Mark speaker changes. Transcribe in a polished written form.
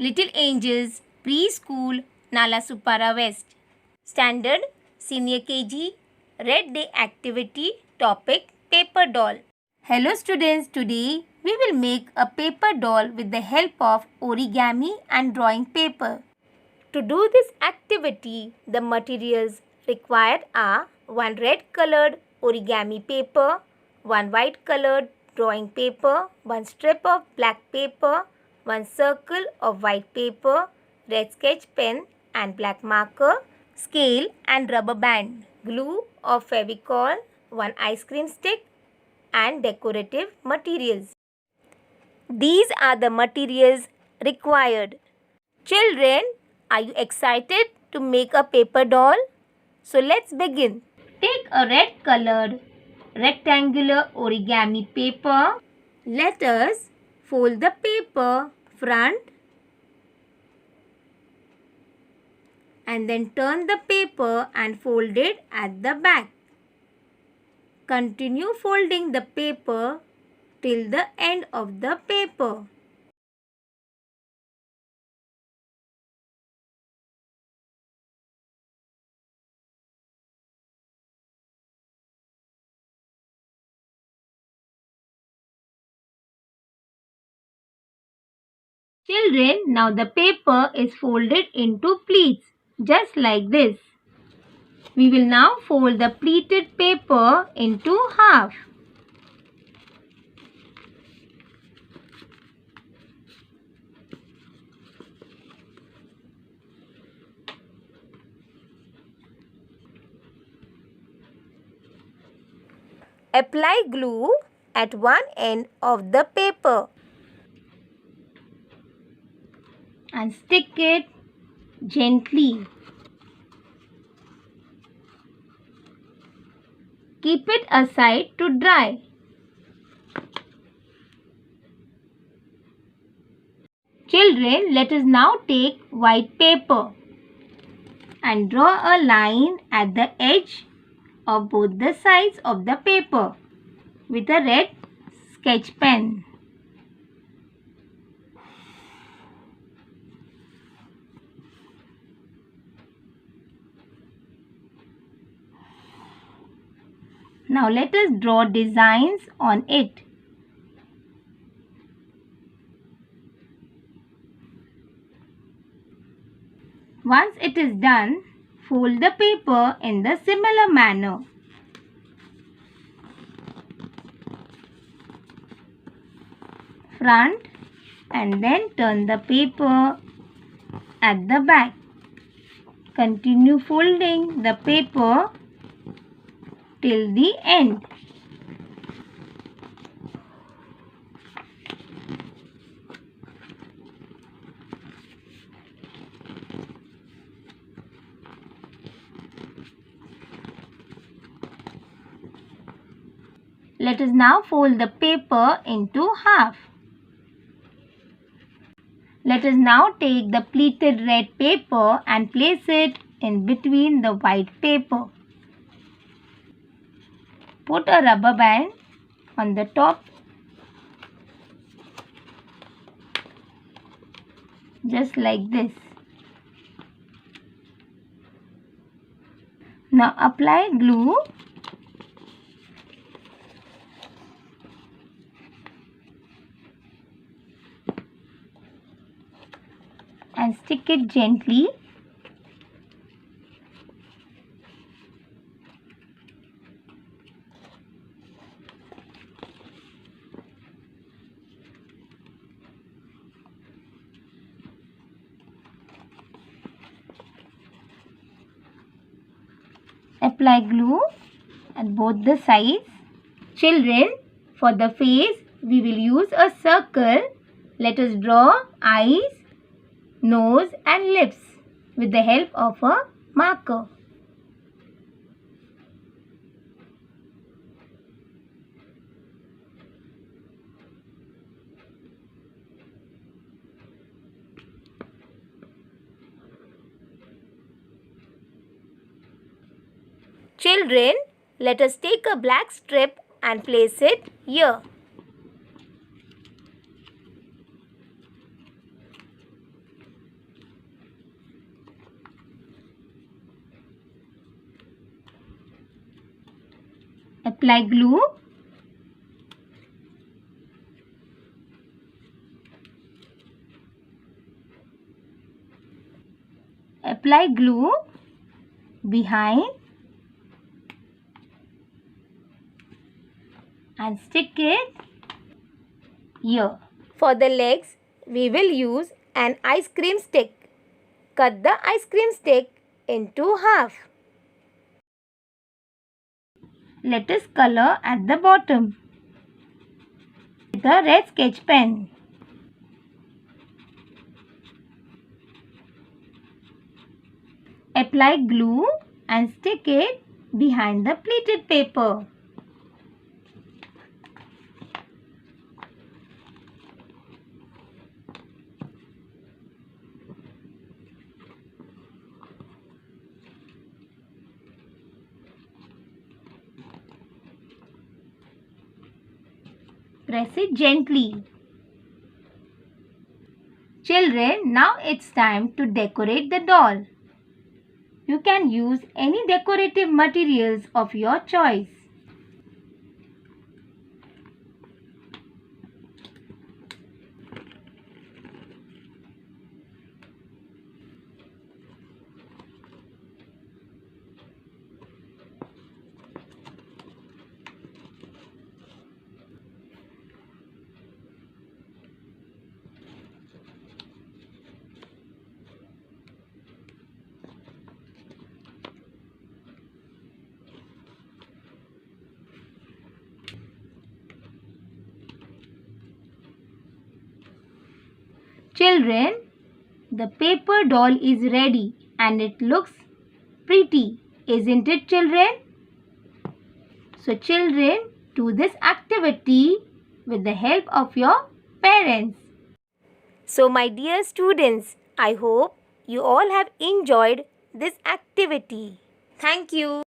Speaker 1: Little Angels Preschool, Nalasupara West. Standard Senior KG. Red Day Activity. Topic Paper Doll. Hello students, today we will make a paper doll with the help of origami and drawing paper. To do this activity, the materials required are 1 red colored origami paper, 1 white colored drawing paper, 1 strip of black paper, 1 circle of white paper, red sketch pen and black marker, scale and rubber band, glue or Fevicol, 1 ice cream stick and decorative materials. These are the materials required. Children, are you excited to make a paper doll? So let's begin. Take a red colored rectangular origami paper. Let us fold the paper front and then turn the paper and fold it at the back. Continue folding the paper till the end of the paper. Children, now the paper is folded into pleats, just like this. We will now fold the pleated paper into half. Apply glue at one end of the paper and stick it gently. Keep it aside to dry. Children, let us now take white paper and draw a line at the edge of both the sides of the paper with a red sketch pen. Now let us draw designs on it. Once it is done, fold the paper in the similar manner. Front and then turn the paper at the back. Continue folding the paper till the end. Let us now fold the paper into half. Let us now take the pleated red paper and place it in between the white paper. Put a rubber band on the top, just like this. Now apply glue and stick it gently. Apply glue at both the sides. Children, for the face, we will use a circle. Let us draw eyes, nose and lips with the help of a marker. Children, let us take a black strip and place it here. Apply glue. Apply glue behind and stick it here. For the legs, we will use an ice cream stick. Cut the ice cream stick into half. Let us color at the bottom with a red sketch pen. Apply glue and stick it behind the pleated paper. Press it gently. Children, now it's time to decorate the doll. You can use any decorative materials of your choice. Children, the paper doll is ready and it looks pretty, isn't it, children? So children, do this activity with the help of your parents. So my dear students, I hope you all have enjoyed this activity. Thank you.